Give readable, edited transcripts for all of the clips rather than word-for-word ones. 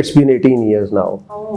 It's been 18 years now. Oh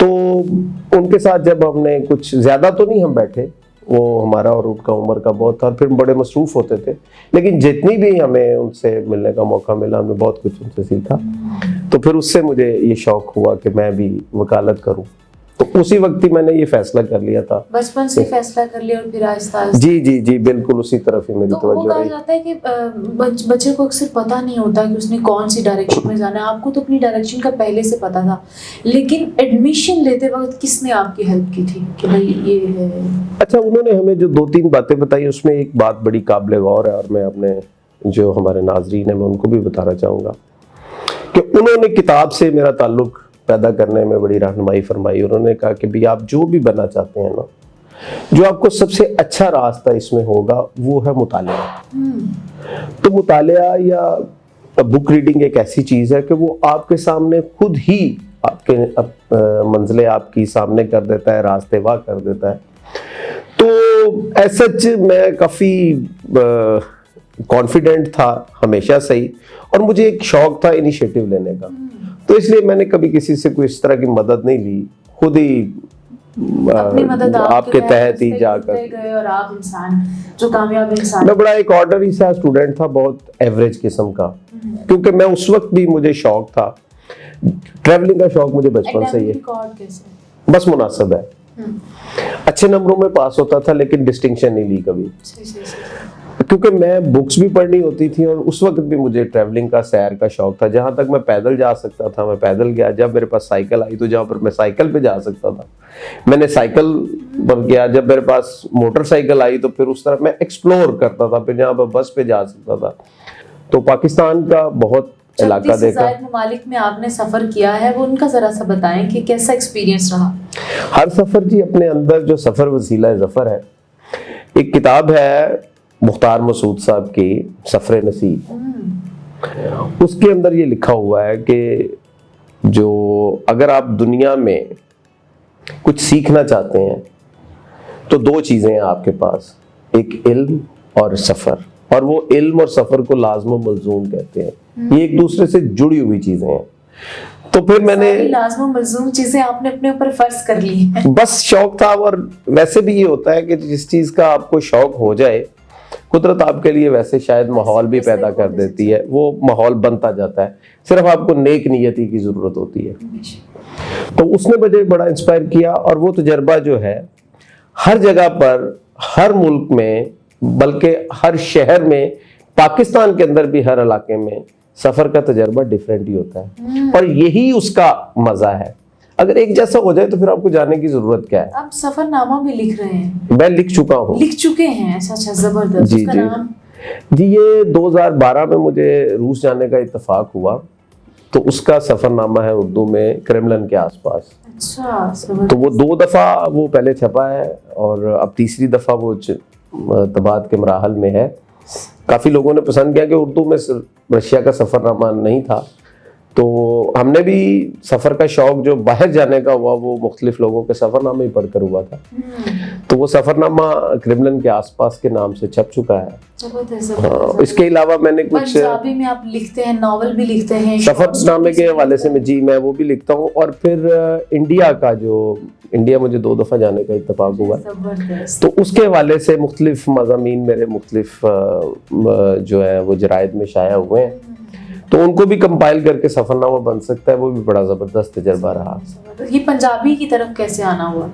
تو ان کے ساتھ جب ہم نے کچھ زیادہ تو نہیں ہم بیٹھے, وہ ہمارا اور ان کا عمر کا بہت تھا, پھر بڑے مصروف ہوتے تھے, لیکن جتنی بھی ہمیں ان سے ملنے کا موقع ملا ہم نے بہت کچھ ان سے سیکھا. تو پھر اس سے مجھے یہ شوق ہوا کہ میں بھی وکالت کروں. تو اسی وقت ہی میں نے یہ فیصلہ کر لیا تھا. بچپن سے فیصلہ کر لیا اور پھر آہستہ آہستہ. جی بالکل اسی طرف ہی میری توجہ رہی. تو وہ کہا جاتا ہے کہ بچے کو اکثر پتہ نہیں ہوتا کہ اس نے کون سی ڈائریکشن میں جانا ہے. آپ کو تو اپنی ڈائریکشن کا پہلے سے پتہ تھا, لیکن ایڈمیشن لیتے وقت کس نے آپ کی ہیلپ کی تھی کہ بھائی یہ ہے؟ اچھا, انہوں نے ہمیں جو 2-3 باتیں بتائی, اس میں ایک بات بڑی قابل غور ہے, اور میں اپنے جو ہمارے ناظرین ہیں میں ان کو بھی بتانا چاہوں گا کہ انہوں نے کتاب سے میرا تعلق پیدا کرنے میں بڑی رہنمائی فرمائی. انہوں نے کہا کہ بھی آپ جو بھی بننا چاہتے ہیں نا, جو آپ کو سب سے اچھا راستہ اس میں ہوگا وہ ہے مطالعہ. تو مطالعہ یا بک ریڈنگ ایک ایسی چیز ہے کہ وہ آپ کے سامنے خود ہی آپ کے منزلیں آپ کی سامنے کر دیتا ہے, راستے واہ کر دیتا ہے. تو ایسچ میں کافی کانفیڈنٹ تھا ہمیشہ سے ہی, اور مجھے ایک شوق تھا انیشیٹو لینے کا. تو اس لیے میں نے کبھی کسی سے کوئی اس طرح کی مدد نہیں لی, خود ہی آپ کے تحت ہی جا کر. اور آپ انسان جو کامیاب انسان. میں بڑا ایک آرڈنری سا اسٹوڈنٹ تھا, بہت ایوریج قسم کا, کیونکہ میں اس وقت بھی مجھے شوق تھا, ٹریولنگ کا شوق مجھے بچپن سے ہی ہے. بس مناسب ہے, اچھے نمبروں میں پاس ہوتا تھا لیکن ڈسٹنکشن نہیں لی کبھی, کیونکہ میں بکس بھی پڑھنی ہوتی تھی, اور اس وقت بھی مجھے ٹریولنگ کا سیر کا شوق تھا. جہاں تک میں پیدل جا سکتا تھا میں پیدل گیا, جب میرے پاس سائیکل آئی تو جہاں پر میں سائیکل پہ جا سکتا تھا میں نے سائیکل پر گیا, جب میرے پاس موٹر سائیکل آئی تو پھر اس طرح میں ایکسپلور کرتا تھا, پھر جہاں پر بس پہ جا سکتا تھا. تو پاکستان کا بہت علاقہ دیکھا. ممالک میں آپ نے سفر کیا ہے, وہ ان کا ذرا سا بتائیں کہ کیسا ایکسپیرینس رہا. ہر سفر جی اپنے اندر جو سفر وسیلہ ظفر ہے. ایک کتاب ہے مختار مسعود صاحب کی سفر نصیب, اس کے اندر یہ لکھا ہوا ہے کہ جو اگر آپ دنیا میں کچھ سیکھنا چاہتے ہیں تو 2 چیزیں ہیں آپ کے پاس, ایک علم اور سفر, اور وہ علم اور سفر کو لازم و ملزوم کہتے ہیں. یہ ایک دوسرے سے جڑی ہوئی چیزیں ہیں. تو پھر میں نے لازم و ملزوم چیزیں آپ نے اپنے اوپر فرض کر لی ہیں. بس شوق تھا, اور ویسے بھی یہ ہوتا ہے کہ جس چیز کا آپ کو شوق ہو جائے قدرت آپ کے لیے ویسے شاید ماحول بھی پیدا کر دیتی ہے, وہ ماحول بنتا جاتا ہے, صرف آپ کو نیک نیتی کی ضرورت ہوتی ہے. تو اس نے مجھے بڑا انسپائر کیا, اور وہ تجربہ جو ہے ہر جگہ پر, ہر ملک میں, بلکہ ہر شہر میں, پاکستان کے اندر بھی ہر علاقے میں سفر کا تجربہ ڈیفرنٹ ہی ہوتا ہے, اور یہی اس کا مزہ ہے. اگر ایک جیسا ہو جائے تو پھر آپ کو جانے کی ضرورت کیا ہے. آپ سفر نامہ بھی لکھ رہے ہیں. میں لکھ چکا ہوں. لکھ چکے ہیں. اچھا زبردست. اس کا نام جی یہ 2012 میں مجھے روس جانے کا اتفاق ہوا, تو اس کا سفر نامہ ہے اردو میں کرملن کے آس پاس. اچھا. تو وہ 2 دفعہ وہ پہلے چھپا ہے, اور اب تیسری دفعہ وہ طباعت کے مراحل میں ہے. کافی لوگوں نے پسند کیا کہ اردو میں رشیا کا سفر نامہ نہیں تھا, تو ہم نے بھی سفر کا شوق جو باہر جانے کا ہوا وہ مختلف لوگوں کے سفر نامے ہی پڑھ کر ہوا تھا. تو وہ سفر نامہ کرملن کے آس پاس کے نام سے چھپ چکا ہے. اس کے علاوہ میں نے کچھ پنجابی میں آپ لکھتے ہیں, ناول بھی لکھتے ہیں, سفر نامے کے حوالے سے میں وہ بھی لکھتا ہوں. اور پھر انڈیا کا جو انڈیا مجھے 2 دفعہ جانے کا اتفاق ہوا, تو اس کے حوالے سے مختلف مضامین میرے مختلف جو ہے وہ جرائد میں شائع ہوئے ہیں, تو ان کو بھی کمپائل کر کے سفر نامہ بن سکتا ہے. وہ بھی بڑا زبردست تجربہ رہا. یہ پنجابی کی طرف کیسے آنا ہوا؟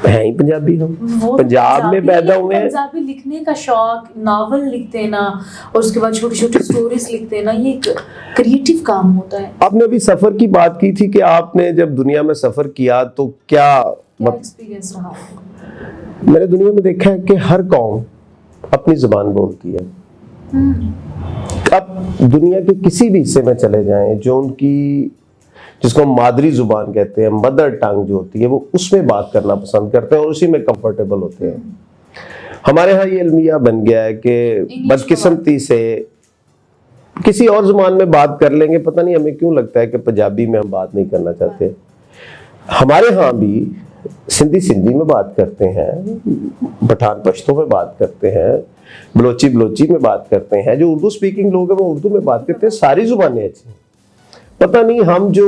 ہیں ہی پنجابی, ہم پنجاب میں پیدا ہوئے ہیں. پنجابی لکھنے کا شوق, ناول لکھتے نا, اور اس کے بعد چھوٹی چھوٹی سٹوریز لکھتے نا, یہ ایک کریٹیو کام ہوتا ہے. آپ نے ابھی سفر کی بات کی تھی کہ آپ نے جب دنیا میں سفر کیا تو کیا ایکسپیرینس رہا؟ میں نے دنیا میں دیکھا ہے کہ ہر قوم اپنی زبان بولتی ہے. اب دنیا کے کسی بھی حصے میں چلے جائیں, جو ان کی جس کو ہم مادری زبان کہتے ہیں, مدر ٹنگ جو ہوتی ہے, وہ اس میں بات کرنا پسند کرتے ہیں اور اسی میں کمفرٹیبل ہوتے ہیں. ہمارے ہاں یہ المیہ بن گیا ہے کہ بدقسمتی سے کسی اور زبان میں بات کر لیں گے. پتہ نہیں ہمیں کیوں لگتا ہے کہ پنجابی میں ہم بات نہیں کرنا چاہتے. ہمارے ہاں بھی سندھی میں بات کرتے ہیں, پٹھان پشتوں میں بات کرتے ہیں, بلوچی میں بات کرتے ہیں. جو اردو سپیکنگ لوگ ہیں وہ اردو میں بات کرتے ہیں. ساری زبانیں اچھی ہیں. پتہ نہیں ہم جو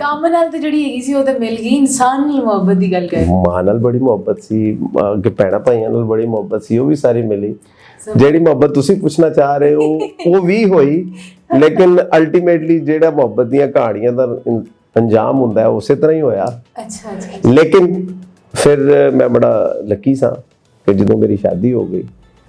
ਕੰਮ ਨਾਲ ਤੇ ਜਿਹੜੀ ਹੈਗੀ ਸੀ ਉਹ ਤੇ ਮਿਲ ਗਈ, ਇਨਸਾਨ ਨਾਲ ਮੁਹੱਬਤ ਦੀ ਗੱਲ ਕਰ। ਮਾਂ ਨਾਲ ਬੜੀ ਮੁਹੱਬਤ ਸੀ, ਅੱਗੇ ਭੈਣਾਂ ਭਾਈਆਂ ਨਾਲ ਬੜੀ ਮੁਹੱਬਤ ਸੀ, ਉਹ ਵੀ ਸਾਰੀ ਮਿਲੀ। ਜਿਹੜੀ ਮੁਹੱਬਤ ਤੁਸੀਂ ਪੁੱਛਣਾ ਚਾਹ ਰਹੇ ਹੋ ਉਹ ਵੀ ਹੋਈ, ਲੇਕਿਨ ਅਲਟੀਮੇਟਲੀ ਜਿਹੜਾ ਮੁਹੱਬਤ ਦੀਆਂ ਕਹਾਣੀਆਂ ਦਾ ਅੰਜਾਮ ਹੁੰਦਾ ਹੈ ਉਸੇ ਤਰ੍ਹਾਂ ਹੀ ਹੋਇਆ। ਅੱਛਾ ਅੱਛਾ। ਲੇਕਿਨ ਫਿਰ ਮੈਂ ਬੜਾ ਲੱਕੀ ਸਾਂ ਕਿ ਜਦੋਂ ਮੇਰੀ ਸ਼ਾਦੀ ਹੋ ਗਈ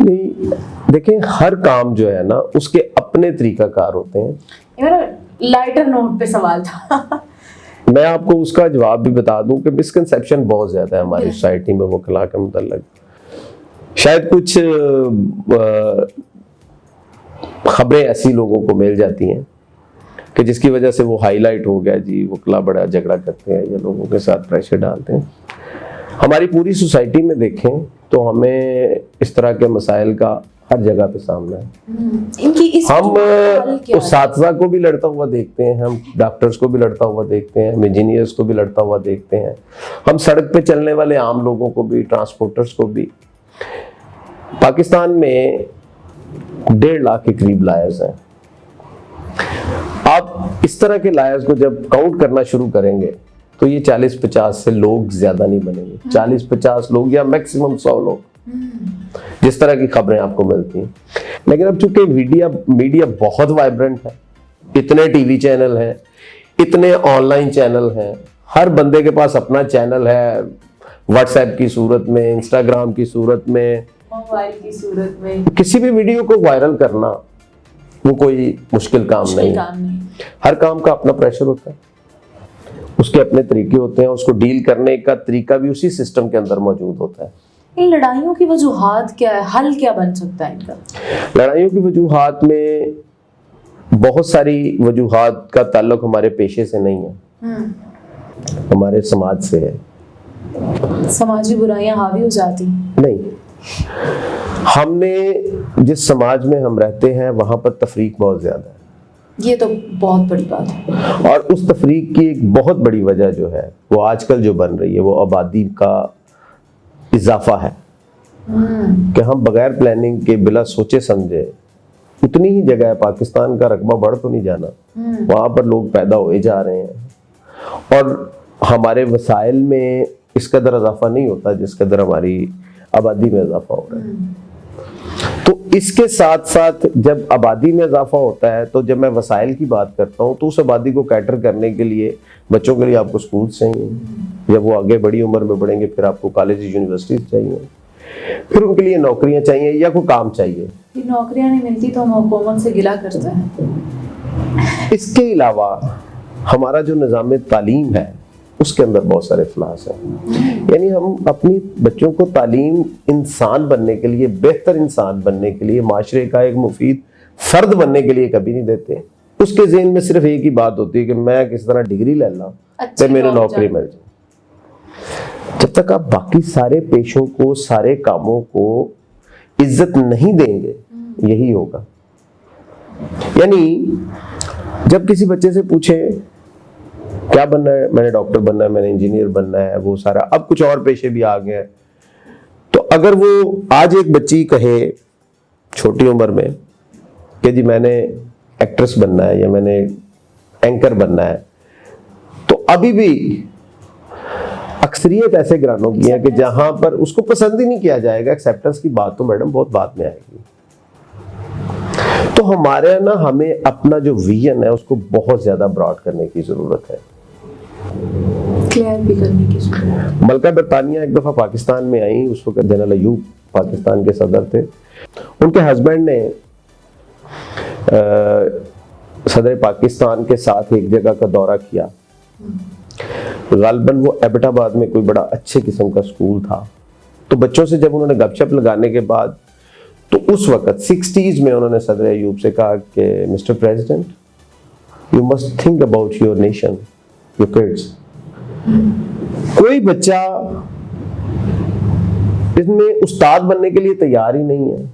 نہیں دیکھیں, ہر کام جو ہے نا اس کے اپنے طریقہ کار ہوتے ہیں. میرا لائٹر نوٹ پہ سوال تھا. میں آپ کو اس کا جواب بھی بتا دوں کہ مسکنسیپشن بہت زیادہ ہے ہماری سوسائٹی میں وکلاء کے متعلق. شاید کچھ خبریں ایسی لوگوں کو مل جاتی ہیں کہ جس کی وجہ سے وہ ہائی لائٹ ہو گیا, جی وکلاء بڑا جھگڑا کرتے ہیں یا لوگوں کے ساتھ پریشر ڈالتے ہیں. ہماری پوری سوسائٹی میں دیکھیں تو ہمیں اس طرح کے مسائل کا ہر جگہ پہ سامنا ہے. ہم اساتذہ کو بھی لڑتا ہوا دیکھتے ہیں, ہم ڈاکٹرز کو بھی لڑتا ہوا دیکھتے ہیں, ہم انجینئرز کو بھی لڑتا ہوا دیکھتے ہیں, ہم سڑک پہ چلنے والے عام لوگوں کو بھی, ٹرانسپورٹرز کو بھی. پاکستان میں 1.5 لاکھ کے قریب لائرز ہیں. آپ اس طرح کے لائرز کو جب کاؤنٹ کرنا شروع کریں گے تو یہ 40-50 سے لوگ زیادہ نہیں بنیں گے. 40-50 لوگ یا میکسیمم 100 لوگ, جس طرح کی خبریں آپ کو ملتی ہیں. لیکن اب چونکہ میڈیا بہت وائبرنٹ ہے, اتنے ٹی وی چینل ہیں, اتنے آن لائن چینل ہیں, ہر بندے کے پاس اپنا چینل ہے, واٹس ایپ کی صورت میں, انسٹاگرام کی صورت میں, موبائل کی صورت میں. کسی بھی ویڈیو کو وائرل کرنا وہ کوئی مشکل کام نہیں ہے. ہر کام کا اپنا پریشر ہوتا ہے, اس کے اپنے طریقے ہوتے ہیں, اس کو ڈیل کرنے کا طریقہ بھی اسی سسٹم کے اندر موجود ہوتا ہے. ان لڑائیوں کی وجوہات کیا ہے, حل کیا بن سکتا ہے ان کا؟ لڑائیوں کی وجوہات میں بہت ساری وجوہات کا تعلق ہمارے پیشے سے نہیں ہے, ہمارے سماج سے ہے. سماجی برائیاں حاوی ہو جاتی نہیں, ہم نے جس سماج میں ہم رہتے ہیں وہاں پر تفریق بہت زیادہ ہے. یہ تو بہت بڑی بات ہے. اور اس تفریق کی ایک بہت بڑی وجہ جو ہے وہ آج کل جو بن رہی ہے وہ آبادی کا اضافہ ہے. کہ ہم بغیر پلاننگ کے بلا سوچے سمجھے, اتنی ہی جگہ ہے, پاکستان کا رقبہ بڑھ تو نہیں جانا, وہاں پر لوگ پیدا ہوئے جا رہے ہیں اور ہمارے وسائل میں اس قدر اضافہ نہیں ہوتا جس قدر ہماری آبادی میں اضافہ ہو رہا ہے. تو اس کے ساتھ ساتھ جب آبادی میں اضافہ ہوتا ہے تو جب میں وسائل کی بات کرتا ہوں تو اس آبادی کو کیٹر کرنے کے لیے بچوں کے لیے آپ کو سکولز چاہیے, جب وہ آگے بڑی عمر میں بڑھیں گے پھر آپ کو کالج یونیورسٹیز چاہیے, پھر ان کے لیے نوکریاں چاہیے یا کوئی کام چاہیے. نوکریاں نہیں ملتی تو ہم حکومت سے گلہ کرتے ہیں. اس کے علاوہ ہمارا جو نظام تعلیم ہے اس کے اندر بہت سارے فلاس ہیں. یعنی ہم اپنی بچوں کو تعلیم انسان بننے کے لیے, بہتر انسان بننے کے لیے, معاشرے کا ایک مفید فرد بننے کے لیے کبھی نہیں دیتے. اس کے ذہن میں صرف ایک ہی بات ہوتی ہے کہ میں کس طرح ڈگری لے لوں کہ میرے نوکری مل جائے. جب تک آپ باقی سارے پیشوں کو, سارے کاموں کو عزت نہیں دیں گے یہی ہوگا. یعنی جب کسی بچے سے پوچھیں کیا بننا ہے, میں نے ڈاکٹر بننا ہے, میں نے انجینئر بننا ہے, وہ سارا, اب کچھ اور پیشے بھی آ گئے ہیں. تو اگر وہ آج ایک بچی کہے چھوٹی عمر میں کہ جی میں نے ایکٹریس بننا ہے یا میں نے اینکر بننا ہے, تو ابھی بھی اکثریت ایسے گھرانوں کی ہے کہ جہاں پر اس کو پسند ہی نہیں کیا جائے گا. ایکسیپٹنس کی بات تو میڈم بہت بعد میں آئے گی. تو ہمارے نا ہمیں اپنا جو ویژن ہے اس کو بہت زیادہ براڈ کرنے کی ضرورت ہے, کلیئر بھی کرنے کی ضرورت. ملکہ برطانیہ ایک دفعہ پاکستان میں آئیں, اس وقت جنرل ایوب پاکستان کے صدر تھے. ان کے ہسبینڈ نے صدر پاکستان کے ساتھ ایک جگہ کا دورہ کیا, غالباً وہ ایبٹ آباد میں کوئی بڑا اچھے قسم کا سکول تھا. تو بچوں سے جب انہوں نے گپ شپ لگانے کے بعد تو اس وقت 60s میں انہوں نے صدر ایوب سے کہا کہ mister president you must think about your nation, your kids. کوئی بچہ اس میں استاد بننے کے لیے تیار ہی نہیں ہے.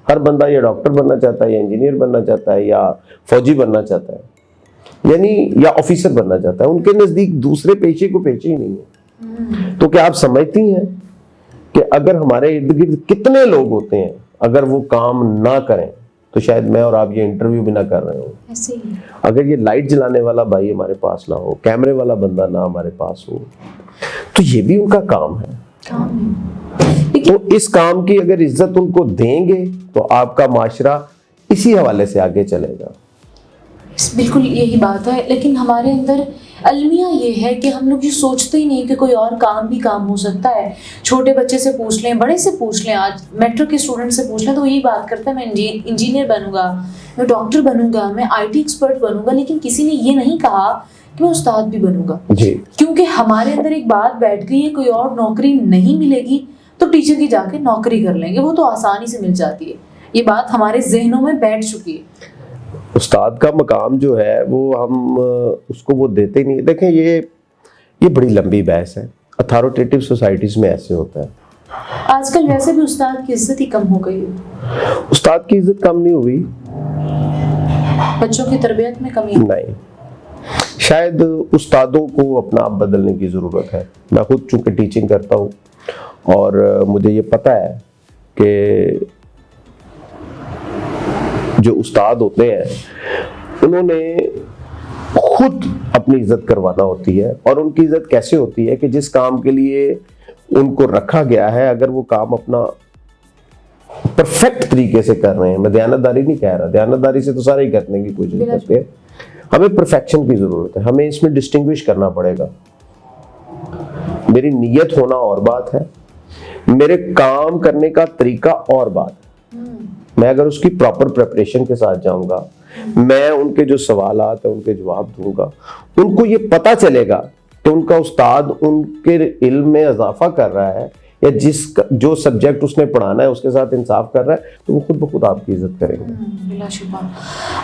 ہر بندہ یا ڈاکٹر بننا چاہتا ہے یا انجینئر بننا چاہتا ہے یا فوجی بننا چاہتا ہے, یعنی یا آفیسر بننا چاہتا ہے. ان کے نزدیک دوسرے پیشے کو پیشے ہی نہیں ہے. تو کیا آپ سمجھتی ہیں کہ اگر ہمارے ارد گرد کتنے لوگ ہوتے ہیں اگر وہ کام نہ کریں تو شاید میں اور آپ یہ انٹرویو بھی نہ کر رہے ہوں. اگر یہ لائٹ جلانے والا بھائی ہمارے پاس نہ ہو, کیمرے والا بندہ نہ ہمارے پاس ہو, تو یہ بھی ان کا کام ہے. تو اس کام کی اگر عزت ان کو دیں گے تو آپ کا معاشرہ اسی حوالے سے آگے چلے گا. بالکل یہی بات ہے. لیکن ہمارے اندر المیہ یہ ہے کہ ہم لوگ یہ سوچتے ہی نہیں کہ کوئی اور کام بھی کام ہو سکتا ہے. چھوٹے بچے سے پوچھ لیں, بڑے سے پوچھ لیں, آج میٹرک کے اسٹوڈنٹ سے پوچھ لیں تو یہی بات کرتا ہے میں انجینئر بنوں گا, میں ڈاکٹر بنوں گا, میں آئی ٹی ایکسپرٹ بنوں گا, لیکن کسی نے یہ نہیں کہا کہ میں استاد بھی بنوں گا. کیونکہ ہمارے اندر ایک بات بیٹھ گئی ہے کوئی اور نوکری نہیں ملے گی تو ٹیچر کی جا کے نوکری کر لیں گے, وہ تو آسانی سے مل جاتی ہے. یہ بات ہمارے ذہنوں میں بیٹھ چکی ہے. استاد کا مقام جو ہے وہ ہم اس کو وہ دیتے ہی نہیں. دیکھیں یہ بڑی لمبی بحث ہے. اتھارٹیٹیو سوسائٹیز میں ایسے ہوتا ہے. آج کل ویسے بھی استاد کی عزت ہی کم ہو گئی ہے. استاد کی عزت کم نہیں ہوئی, بچوں کی تربیت میں کمی نہیں. شاید استادوں کو اپنا آپ بدلنے کی ضرورت ہے. میں خود چونکہ ٹیچنگ کرتا ہوں اور مجھے یہ پتہ ہے کہ جو استاد ہوتے ہیں انہوں نے خود اپنی عزت کروانا ہوتی ہے. اور ان کی عزت کیسے ہوتی ہے کہ جس کام کے لیے ان کو رکھا گیا ہے اگر وہ کام اپنا پرفیکٹ طریقے سے کر رہے ہیں. میں دیانتداری نہیں کہہ رہا, دیانتداری سے تو سارے ہی کرنے کی کوشش کرتے ہیں. ہمیں پرفیکشن کی ضرورت ہے. ہمیں اس میں ڈسٹنگوش کرنا پڑے گا. میری نیت ہونا اور بات ہے, میرے کام کرنے کا طریقہ اور بات ہے. میں اگر اس کی پراپر پریپریشن کے ساتھ جاؤں گا, میں ان کے جو سوالات ہیں ان کے جواب دوں گا, ان کو یہ پتہ چلے گا کہ ان کا استاد ان کے علم میں اضافہ کر رہا ہے یا جو سبجیکٹ اس نے پڑھانا ہے اس کے ساتھ انصاف کر رہا ہے, تو وہ خود بخود آپ کی عزت کریں گے. بلا شبہ.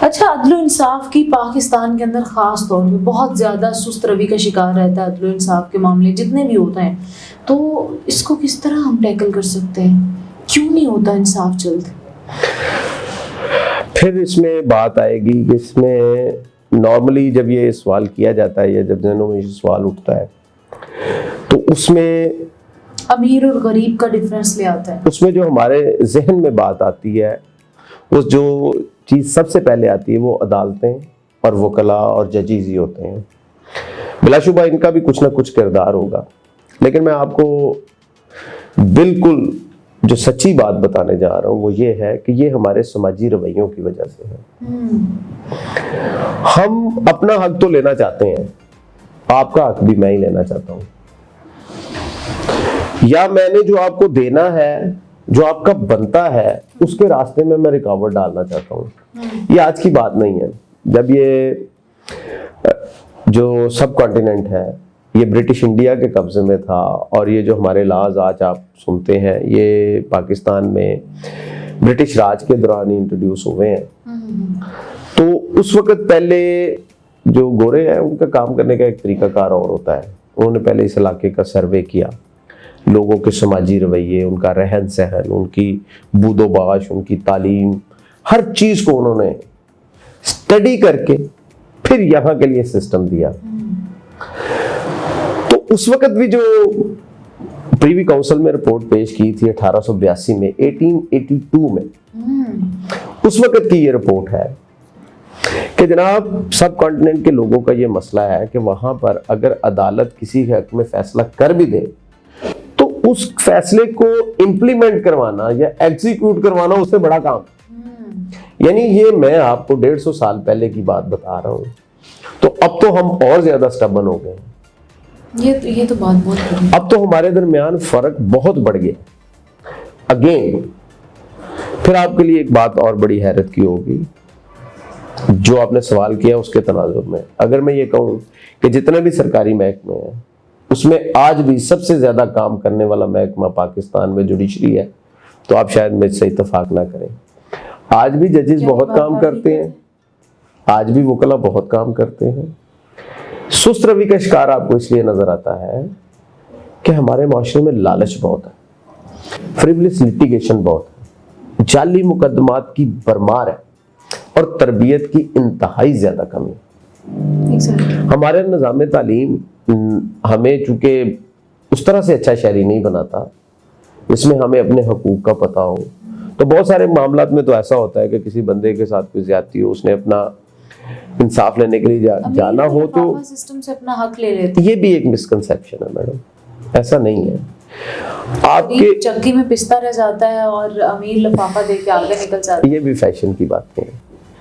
اچھا, عدل و انصاف کی پاکستان کے اندر خاص طور پہ بہت زیادہ سست روی کا شکار رہتا ہے عدل و انصاف کے معاملے جتنے بھی ہوتے ہیں. تو اس کو کس طرح ہم ٹیکل کر سکتے ہیں؟ کیوں نہیں ہوتا انصاف جلد؟ پھر اس میں بات آئے گی کہ اس میں نارملی جب یہ سوال کیا جاتا ہے یا جب ذہنوں میں یہ سوال اٹھتا ہے تو اس میں امیر اور غریب کا ڈفرینس لے آتا ہے. اس میں جو ہمارے ذہن میں بات آتی ہے وہ جو چیز سب سے پہلے آتی ہے وہ عدالتیں اور وکلاء اور ججز ہی ہوتے ہیں. بلا شبہ ان کا بھی کچھ نہ کچھ کردار ہوگا, لیکن میں آپ کو بالکل جو سچی بات بتانے جا رہا ہوں وہ یہ ہے کہ یہ ہمارے سماجی رویوں کی وجہ سے ہے. ہم اپنا حق تو لینا چاہتے ہیں, آپ کا حق بھی میں ہی لینا چاہتا ہوں, یا میں نے جو آپ کو دینا ہے جو آپ کا بنتا ہے اس کے راستے میں رکاوٹ ڈالنا چاہتا ہوں. یہ آج کی بات نہیں ہے. جب یہ جو سب کانٹیننٹ ہے یہ برٹش انڈیا کے قبضے میں تھا اور یہ جو ہمارے لاز آج آپ سنتے ہیں یہ پاکستان میں برٹش راج کے دوران ہی انٹروڈیوس ہوئے ہیں. تو اس وقت پہلے جو گورے ہیں ان کا کام کرنے کا ایک طریقہ کار اور ہوتا ہے. انہوں نے پہلے اس علاقے کا سروے کیا, لوگوں کے سماجی رویے, ان کا رہن سہن, ان کی بود و باش, ان کی تعلیم, ہر چیز کو انہوں نے اسٹڈی کر کے پھر یہاں کے لیے سسٹم دیا. تو اس وقت بھی جو پریوی کونسل میں رپورٹ پیش کی تھی 1882 میں 1882 میں, اس وقت کی یہ رپورٹ ہے کہ جناب سب کانٹیننٹ کے لوگوں کا یہ مسئلہ ہے کہ وہاں پر اگر عدالت کسی کے حق میں فیصلہ کر بھی دے تو اس فیصلے کو امپلیمنٹ کروانا یا ایگزیکیوٹ کروانا اس سے بڑا کام. یعنی یہ میں آپ کو 150 سال پہلے کی بات بتا رہا ہوں, تو اب تو ہم اور زیادہ سٹبن ہو گئے. یہ تو بات بہت اب تو ہمارے درمیان فرق بہت بڑھ گیا. اگین پھر آپ کے لیے ایک بات اور بڑی حیرت کی ہوگی جو آپ نے سوال کیا اس کے تناظر میں. اگر میں یہ کہوں کہ جتنے بھی سرکاری محکمے ہیں اس میں آج بھی سب سے زیادہ کام کرنے والا محکمہ پاکستان میں جوڈیشری ہے, تو آپ شاید مجھ سے اتفاق نہ کریں. آج بھی ججز بہت کام کرتے ہیں, آج بھی وکلاء بہت کام کرتے ہیں. سست روی کا شکار آپ کو اس لیے نظر آتا ہے کہ ہمارے معاشرے میں لالچ بہت ہے, فریولس لٹیگیشن بہت ہے, جعلی مقدمات کی برمار ہے اور تربیت کی انتہائی زیادہ کمی ہے. ہمارے نظام تعلیم ہمیں چونکہ اس طرح سے اچھا شہری نہیں بناتا اس میں ہمیں اپنے حقوق کا پتہ ہو. تو بہت سارے معاملات میں تو ایسا ہوتا ہے کہ کسی بندے کے ساتھ کوئی زیادتی ہو, اس نے اپنا انصاف لینے کے لیے جانا ہو تو سسٹم سے اپنا حق لے لیتے. یہ بھی ایک مسکنسیپشن ہے میڈم, ایسا نہیں ہے. آپ کے چکی میں پستہ رہ جاتا ہے اور امیر لفافہ دے کے آگے نکل جاتا ہے. یہ بھی فیشن کی بات ہے.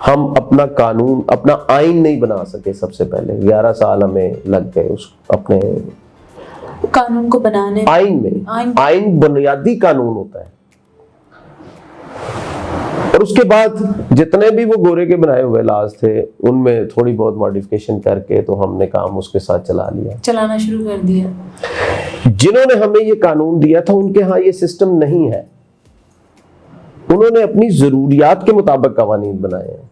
ہم اپنا قانون, اپنا آئین نہیں بنا سکے. سب سے پہلے 11 سال ہمیں لگ گئے اس اپنے قانون کو بنانے. آئین میں آئین بنیادی قانون ہوتا ہے, اور اس کے بعد جتنے بھی وہ گورے کے بنائے ہوئے لاز تھے ان میں تھوڑی بہت ماڈیفکیشن کر کے تو ہم نے کام اس کے ساتھ چلانا شروع کر دیا. جنہوں نے ہمیں یہ قانون دیا تھا ان کے ہاں یہ سسٹم نہیں ہے. انہوں نے اپنی ضروریات کے مطابق قوانین بنائے ہیں.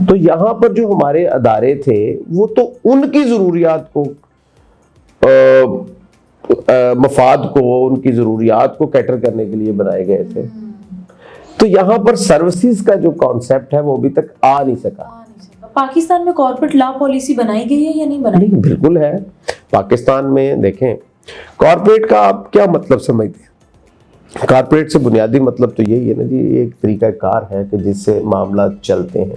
تو یہاں پر جو ہمارے ادارے تھے وہ تو ان کی ضروریات کو, مفاد کو, ان کی ضروریات کو کیٹر کرنے کے لیے بنائے گئے تھے. تو یہاں پر سروسز کا جو کانسیپٹ ہے وہ ابھی تک آ نہیں سکا. پاکستان میں کارپوریٹ لا پالیسی بنائی گئی ہے یا نہیں بنائی؟ بالکل ہے. پاکستان میں دیکھیں کارپوریٹ کا آپ کیا مطلب سمجھتے ہیں؟ کارپوریٹ سے بنیادی مطلب تو یہی ہے نا جی, ایک طریقہ کار ہے کہ جس سے معاملات چلتے ہیں.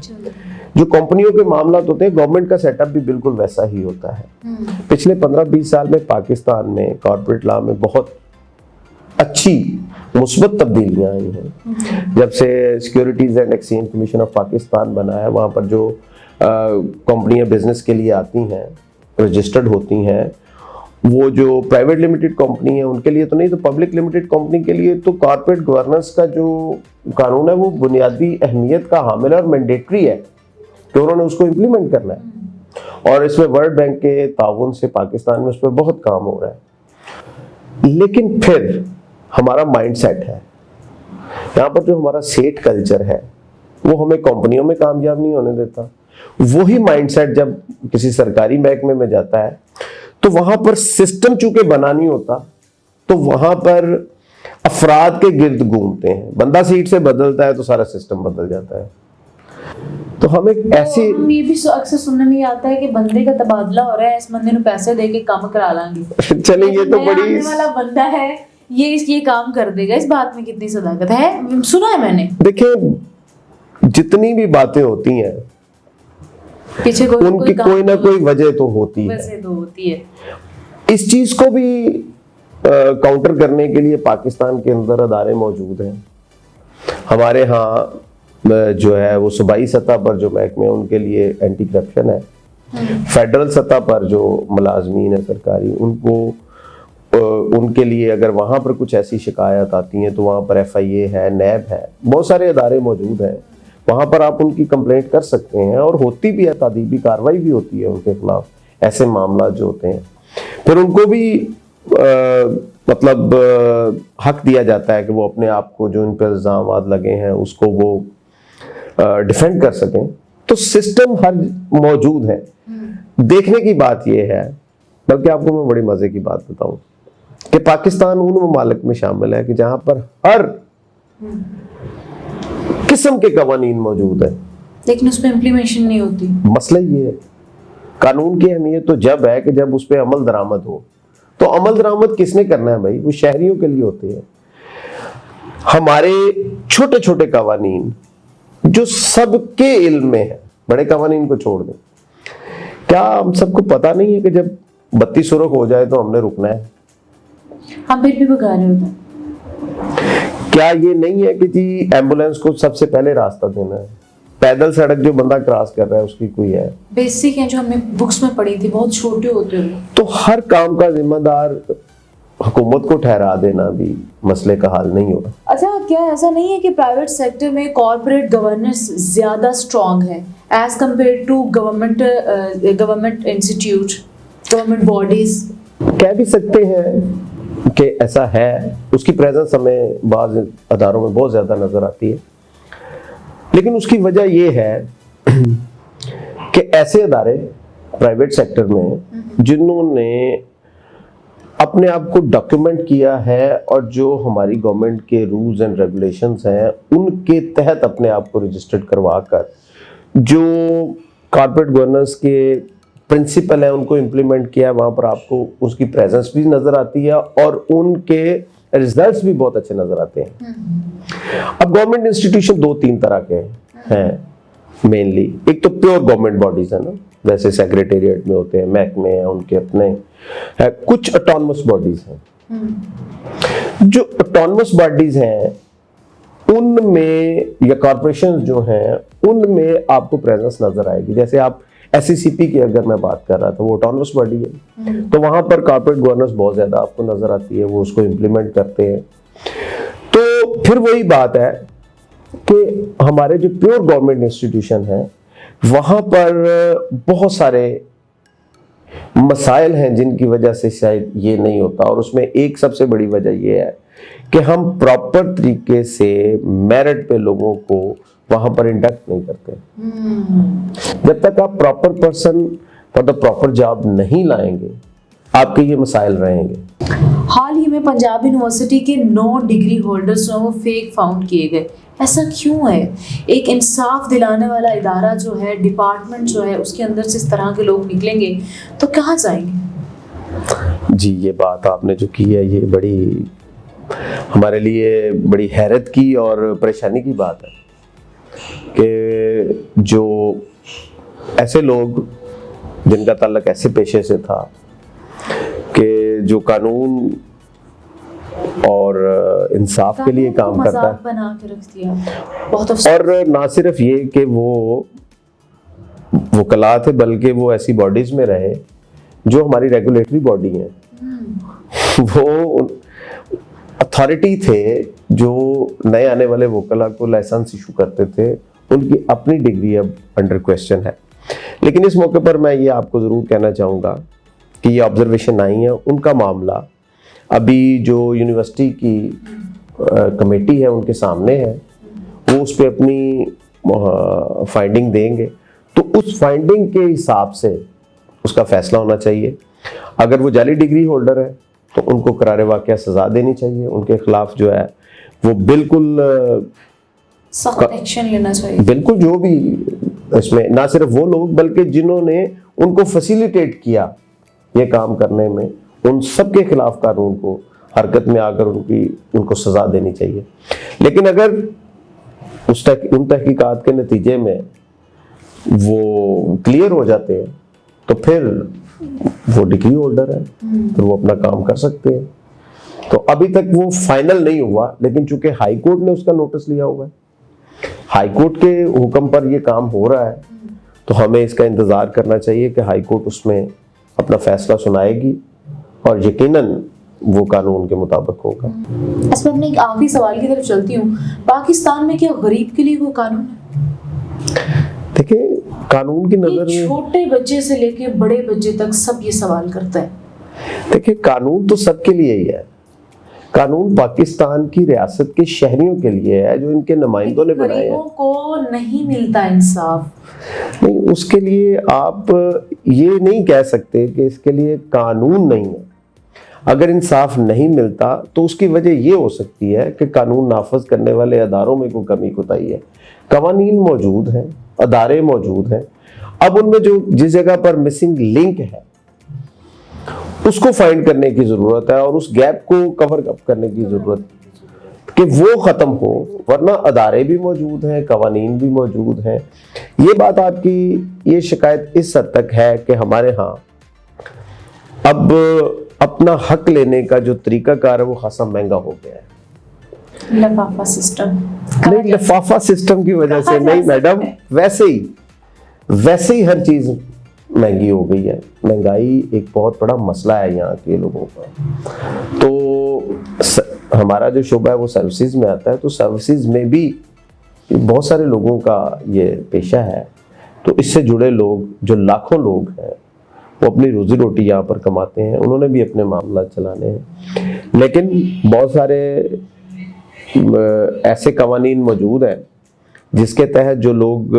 جو کمپنیوں کے معاملات ہوتے ہیں گورنمنٹ کا سیٹ اپ بھی بالکل ویسا ہی ہوتا ہے. پچھلے 15-20 سال میں پاکستان میں کارپوریٹ لا میں بہت اچھی مثبت تبدیلیاں آئی ہیں. جب سے securities and exchange commission of Pakistan بنا ہے, وہاں پر جو کمپنیاں بزنس کے لیے آتی ہیں, رجسٹرڈ ہوتی ہیں, وہ جو پرائیویٹ لمیٹڈ کمپنی ہے ان کے لیے تو نہیں, تو پبلک لمیٹڈ کمپنی کے لیے تو کارپوریٹ گورننس کا جو قانون ہے وہ بنیادی اہمیت کا حامل ہے اور مینڈیٹری ہے کہ انہوں نے اس کو امپلیمنٹ کرنا ہے. اور اس میں ورلڈ بینک کے تعاون سے پاکستان میں اس پہ بہت کام ہو رہا ہے. لیکن پھر ہمارا مائنڈ سیٹ ہے, یہاں پر جو ہمارا سیٹ کلچر ہے وہ ہمیں کمپنیوں میں کامیاب نہیں ہونے دیتا. وہی مائنڈ سیٹ جب کسی سرکاری محکمے میں جاتا ہے تو وہاں پر سسٹم چونکہ بنا نہیں ہوتا تو وہاں پر افراد کے گرد گھومتے ہیں. بندہ سیٹ سے بدلتا ہے تو سارا سسٹم بدل جاتا ہے. تو ہمیں ایسی یہ بھی اکثر سننے میں آتا ہے کہ بندے کا تبادلہ ہو رہا ہے, اس بندے نے پیسے دے کے کام کرا لیں گے, چلیں یہ تو بڑی والا بندہ ہے یہ کام کر دے گا. اس بات میں کتنی صداقت ہے؟ سنا ہے میں نے. دیکھیں جتنی بھی باتیں ہوتی ہیں پیچھے ان کی کوئی نہ کوئی وجہ تو ہوتی ہے. اس چیز کو بھی کاؤنٹر کرنے کے لیے پاکستان کے اندر ادارے موجود ہیں. ہمارے ہاں جو ہے وہ صوبائی سطح پر جو محکمے ان کے لیے اینٹی کرپشن ہے. فیڈرل سطح پر جو ملازمین ہیں سرکاری ان کو ان کے لیے اگر وہاں پر کچھ ایسی شکایت آتی ہیں تو وہاں پر FIA ہے, نیب ہے, بہت سارے ادارے موجود ہیں. وہاں پر آپ ان کی کمپلینٹ کر سکتے ہیں اور ہوتی بھی ہے, تادیبی کارروائی بھی ہوتی ہے ان کے خلاف ایسے معاملات جو ہوتے ہیں. پھر ان کو بھی مطلب حق دیا جاتا ہے کہ وہ اپنے آپ کو جو ان پر الزامات لگے ہیں اس کو وہ ڈیفینڈ کر سکیں. تو سسٹم ہر موجود ہے. دیکھنے کی بات یہ ہے, بلکہ آپ کو میں بڑی مزے کی بات بتاؤں کہ پاکستان ان ممالک میں شامل ہے کہ جہاں پر ہر قسم کے قوانین موجود ہیں لیکن اس پہ امپلیمنٹیشن نہیں ہوتی. مسئلہ یہ ہے قانون کی اہمیت تو جب ہے کہ جب اس پہ عمل درآمد ہو. تو عمل درآمد کس نے کرنا ہے بھائی؟ وہ شہریوں کے لیے ہوتے ہیں. ہمارے چھوٹے چھوٹے قوانین جو سب کے علم میں ہیں, بڑے قوانین کو چھوڑ دیں, کیا ہم سب کو پتا نہیں ہے کہ جب بتی سرخ ہو جائے تو ہم نے رکنا ہے؟ ہم پھر بھی بگا رہے ہوتے ہیں. کیا یہ نہیں ہے کہ جی ایمبولینس کو سب سے پہلے راستہ دینا ہے؟ پیدل سڑک جو بندہ کراس کر رہا ہے اس کی کوئی ہے؟ بیسک ہیں جو ہم نے بکس میں پڑھی تھی, بہت چھوٹے ہوتے ہیں. تو ہر کام کا ذمہ دار حکومت کو ٹھہرا دینا بھی مسئلے کا حل نہیں ہوگا. اچھا, کیا ایسا نہیں ہے کہ پرائیویٹ سیکٹر میں کارپوریٹ گورننس زیادہ اسٹرانگ ہے as compare to government institute, government bodies? کہہ بھی سکتے ہیں کہ ایسا ہے. اس کی پریزنس ہمیں بعض اداروں میں بہت زیادہ نظر آتی ہے, لیکن اس کی وجہ یہ ہے کہ ایسے ادارے پرائیویٹ سیکٹر میں جنہوں نے اپنے آپ کو ڈاکیومنٹ کیا ہے اور جو ہماری گورنمنٹ کے رولز اینڈ ریگولیشنز ہیں ان کے تحت اپنے آپ کو رجسٹرڈ کروا کر جو کارپوریٹ گورننس کے پرنسپل ہیں ان کو امپلیمنٹ کیا ہے, وہاں پر آپ کو اس کی پریزنس بھی نظر آتی ہے اور ان کے ریزلٹس بھی بہت اچھے نظر آتے ہیں. اب گورنمنٹ انسٹیٹیوشن 2-3 طرح کے ہیں مینلی. ایک تو پیور گورنمنٹ باڈیز ہیں نا, ویسے سیکریٹریٹ میں ہوتے ہیں, محکمے ہیں ان کے اپنے, کچھ اٹانومس باڈیز ہیں. جو اٹانومس باڈیز ہیں ان میں یا کارپوریشن جو ہیں ان میں آپ کو پریزنس نظر آئے گی. جیسے آپ SECP کی اگر میں بات کر رہا تھا, وہ آٹونومس باڈی ہے, تو وہاں پر کارپوریٹ گورننس بہت زیادہ آپ کو نظر آتی ہے, وہ اس کو امپلیمنٹ کرتے ہیں. تو پھر وہی بات ہے کہ ہمارے جو پیور گورنمنٹ انسٹیٹیوشن ہیں وہاں پر بہت سارے مسائل ہیں جن کی وجہ سے شاید یہ نہیں ہوتا, اور اس میں ایک سب سے بڑی وجہ یہ ہے کہ ہم پراپر طریقے سے میرٹ پہ لوگوں کو وہاں پر انڈکٹ نہیں کرتے. جب تک آپ proper person for the proper job نہیں لائیں گے آپ کے یہ مسائل رہیں گے. حال ہی میں پنجاب یونیورسٹی کے 9 ڈگری ہولڈرز جو ہیں وہ فیک فاؤنڈ کیے گئے. ایسا کیوں ہے؟ ایک انصاف دلانے والا ادارہ جو ہے, ڈپارٹمنٹ جو ہے, اس کے اندر سے اس طرح کے لوگ نکلیں گے تو کہاں جائیں گے؟ جی, یہ بات آپ نے جو کی ہے یہ بڑی ہمارے لیے بڑی حیرت کی اور پریشانی کی بات ہے کہ جو ایسے لوگ جن کا تعلق ایسے پیشے سے تھا کہ جو قانون اور انصاف کے لیے کام کرتا ہے, بنا کے رکھ دیا. بہت اور نہ صرف یہ کہ وہ وکلاء تھے بلکہ وہ ایسی باڈیز میں رہے جو ہماری ریگولیٹری باڈی ہیں, وہ اتھارٹی تھے جو نئے آنے والے وکلاء کو لائسنس ایشو کرتے تھے. ان کی اپنی ڈگری اب انڈر کویسچن ہے. لیکن اس موقع پر میں یہ آپ کو ضرور کہنا چاہوں گا کہ یہ آبزرویشن آئی ہے, ان کا معاملہ ابھی جو یونیورسٹی کی کمیٹی ہے ان کے سامنے ہے, وہ اس پہ اپنی فائنڈنگ دیں گے. تو اس فائنڈنگ کے حساب سے اس کا فیصلہ ہونا چاہیے. اگر وہ جعلی ڈگری ہولڈر ہے تو ان کو قرار واقعہ سزا دینی چاہیے, ان کے خلاف جو ہے وہ بالکل سخت ایکشن لینا چاہیے. بالکل, جو بھی اس میں نہ صرف وہ لوگ بلکہ جنہوں نے ان کو فیسیلیٹیٹ کیا یہ کام کرنے میں, ان سب کے خلاف قانون کو حرکت میں آ کر ان کو سزا دینی چاہیے. لیکن اگر ان تحقیقات کے نتیجے میں وہ کلیئر ہو جاتے ہیں تو پھر وہ ڈگری ہولڈر ہے, پھر وہ اپنا کام کر سکتے ہیں. تو ابھی تک وہ فائنل نہیں ہوا, لیکن چونکہ ہائی کورٹ نے اس کا نوٹس لیا ہوا ہے, ہائی کورٹ کے حکم پر یہ کام ہو رہا ہے, تو ہمیں اس کا انتظار کرنا چاہیے کہ ہائی کورٹ اس میں اپنا فیصلہ سنائے گی اور یقیناً وہ قانون کے مطابق ہوگا. میں اپنے ایک آخری سوال کی طرف چلتی ہوں. پاکستان میں کیا غریب کے لیے وہ قانون ہے؟ دیکھیں, قانون کی نظر میں چھوٹے بچے سے لے کے بڑے بچے تک سب یہ سوال کرتا ہے. دیکھیں, قانون تو سب کے لیے ہی ہے. قانون پاکستان کی ریاست کے شہریوں کے لیے ہے جو ان کے نمائندوں نے بنائے ہیں. غریبوں کو نہیں ملتا انصاف. نہیں, اس کے لیے آپ یہ نہیں کہہ سکتے کہ اس کے لیے قانون نہیں ہے. اگر انصاف نہیں ملتا تو اس کی وجہ یہ ہو سکتی ہے کہ قانون نافذ کرنے والے اداروں میں کوئی کمی کوتاہی ہے. قوانین موجود ہیں, ادارے موجود ہیں, اب ان میں جو جس جگہ پر مسنگ لنک ہے اس کو فائنڈ کرنے کی ضرورت ہے اور اس گیپ کو کور اپ کرنے کی ضرورت ہے کہ وہ ختم ہو, ورنہ ادارے بھی موجود ہیں, قوانین بھی موجود ہیں. یہ بات آپ کی یہ شکایت اس حد تک ہے کہ ہمارے ہاں اب اپنا حق لینے کا جو طریقہ کار ہے وہ خاصا مہنگا ہو گیا ہے. لفافہ سسٹم نہیں, لفافہ سسٹم کی وجہ سے نہیں میڈم, ویسے ہی ہر چیز مہنگی ہو گئی ہے. مہنگائی ایک بہت بڑا مسئلہ ہے یہاں کے لوگوں کا. تو ہمارا جو شعبہ ہے وہ سروسز میں آتا ہے, تو سروسز میں بھی بہت سارے لوگوں کا یہ پیشہ ہے. تو اس سے جڑے لوگ جو لاکھوں لوگ ہیں وہ اپنی روزی روٹی یہاں پر کماتے ہیں, انہوں نے بھی اپنے معاملات چلانے ہیں. لیکن بہت سارے ایسے قوانین موجود ہیں جس کے تحت جو لوگ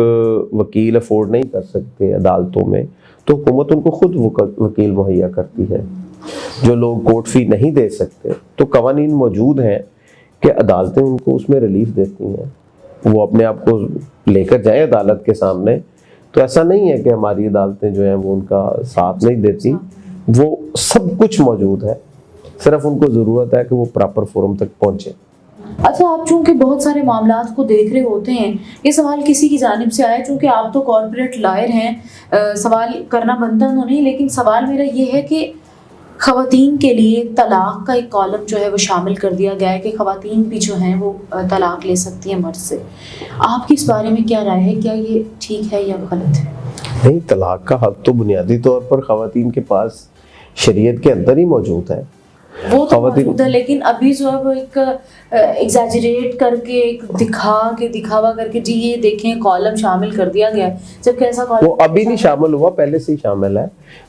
وکیل افورڈ نہیں کر سکتے عدالتوں میں, تو حکومت ان کو خود وکیل مہیا کرتی ہے. جو لوگ کورٹ فی نہیں دے سکتے تو قوانین موجود ہیں کہ عدالتیں ان کو اس میں ریلیف دیتی ہیں, وہ اپنے آپ کو لے کر جائیں عدالت کے سامنے. تو ایسا نہیں ہے کہ ہماری عدالتیں جو ہیں وہ ان کا ساتھ نہیں دیتی, وہ سب کچھ موجود ہے, صرف ان کو ضرورت ہے کہ وہ پراپر فورم تک پہنچے. اچھا, آپ چونکہ بہت سارے معاملات کو دیکھ رہے ہوتے ہیں, یہ سوال کسی کی جانب سے آیا, چونکہ آپ تو کارپوریٹ لائر ہیں, سوال کرنا بنتا تو نہیں, لیکن سوال میرا یہ ہے کہ خواتین کے لیے طلاق کا ایک کالم جو ہے وہ شامل کر دیا گیا ہے کہ خواتین بھی جو ہیں وہ طلاق لے سکتی ہیں مرد سے. آپ کی اس بارے میں کیا رائے ہے؟ کیا یہ ٹھیک ہے یا غلط ہے؟ نہیں، طلاق کا حق تو بنیادی طور پر خواتین کے پاس شریعت کے اندر ہی موجود ہے. وہ تو موجود ہے، لیکن ابھی جو ہے وہ ایک ایگزیجریٹ کر کے ایک دکھاوا کر کے جی یہ دیکھیں کالم شامل کر دیا گیا ہے، جبکہ ایسا کالم وہ ابھی نہیں شامل ہوا، پہلے سے ہی شامل ہے،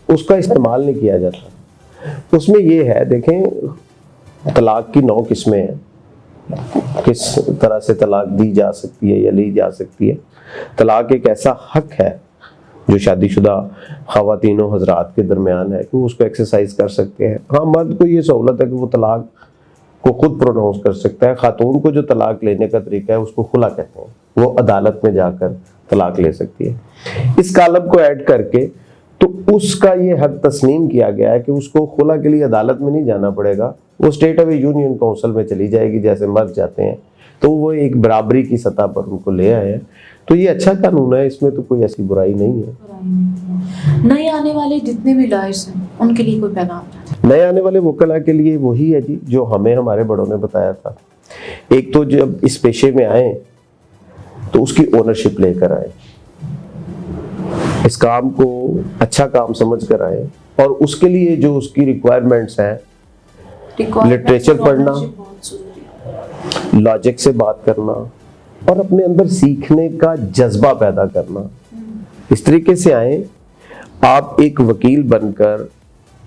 اس کا استعمال نہیں کیا جاتا. اس میں یہ ہے، دیکھیں طلاق کی 9 قسمیں ہیں، کس طرح سے طلاق دی جا سکتی ہے یا لی جا سکتی ہے. طلاق ایک ایسا حق ہے جو شادی شدہ خواتین و حضرات کے درمیان ہے کہ وہ اس کو ایکسرسائز کر سکتے ہیں. ہاں، مرد کو یہ سہولت ہے کہ وہ طلاق کو خود پروناؤنس کر سکتا ہے. خاتون کو جو طلاق لینے کا طریقہ ہے اس کو خلا کہتے ہیں، وہ عدالت میں جا کر طلاق لے سکتی ہے. اس کالم کو ایڈ کر کے تو اس کا یہ حق تسلیم کیا گیا ہے کہ اس کو خلا کے لیے عدالت میں نہیں جانا پڑے گا، وہ اسٹیٹ آف یونین کونسل میں چلی جائے گی جیسے مرد جاتے ہیں. تو وہ ایک برابری کی سطح پر ان کو لے آئے ہیں. تو یہ اچھا قانون ہے، اس میں تو کوئی ایسی برائی نہیں ہے. نئے آنے والے جتنے بھی لائرز ہیں ان کے لیے کوئی پیغام؟ نئے آنے والے وکلا کے لیے وہی ہے جی جو ہمیں ہمارے بڑوں نے بتایا تھا. ایک تو جب اس پیشے میں آئیں تو اس کی اونرشپ لے کر آئیں، اس کام کو اچھا کام سمجھ کر آئیں، اور اس کے لیے جو اس کی ریکوائرمنٹس ہیں، لٹریچر پڑھنا، لاجک سے بات کرنا اور اپنے اندر سیکھنے کا جذبہ پیدا کرنا، اس طریقے سے آئیں. آپ ایک وکیل بن کر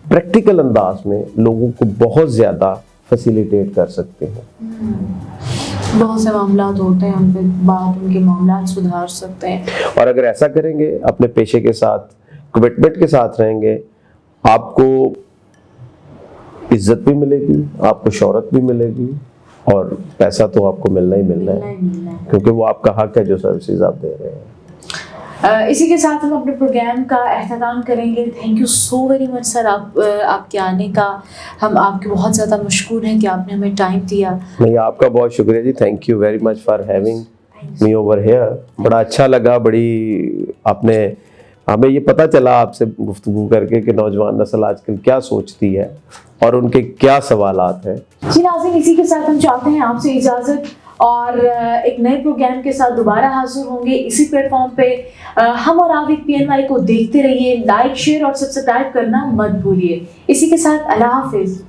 پریکٹیکل انداز میں لوگوں کو بہت زیادہ فیسیلیٹیٹ کر سکتے ہیں. بہت سے معاملات ہوتے ہیں، ان پہ بات ان کے معاملات سدھار سکتے ہیں. اور اگر ایسا کریں گے، اپنے پیشے کے ساتھ کمٹمنٹ کے ساتھ رہیں گے، آپ کو عزت بھی ملے گی، آپ کو شہرت بھی ملے گی، اور پیسہ تو آپ کو ملنا ہی ملنا ہے، کیونکہ وہ آپ کا حق ہے جو سروسز آپ دے رہے ہیں. اسی کے ساتھ ہم اپنے پروگرام کا اختتام کریں گے. Thank you so very much sir, آپ کے آنے کا ہم آپ کے بہت زیادہ مشکور ہیں کہ آپ نے ہمیں ٹائم دیا. نہیں، آپ کا بہت شکریہ جی. Thank you very much for having me over here. بڑا اچھا لگا، آپ نے ہمیں یہ پتہ چلا آپ سے گفتگو کر کے کہ نوجوان نسل آج کل کیا سوچتی ہے اور ان کے کیا سوالات ہیں. جی ناظرین، اسی کے ساتھ ہم چاہتے ہیں آپ سے اجازت، اور ایک نئے پروگرام کے ساتھ دوبارہ حاضر ہوں گے اسی پلیٹ فارم پہ. ہم اور آپ PNY کو دیکھتے رہیے، لائک، شیئر اور سبسکرائب کرنا مت بھولیے. اسی کے ساتھ اللہ حافظ.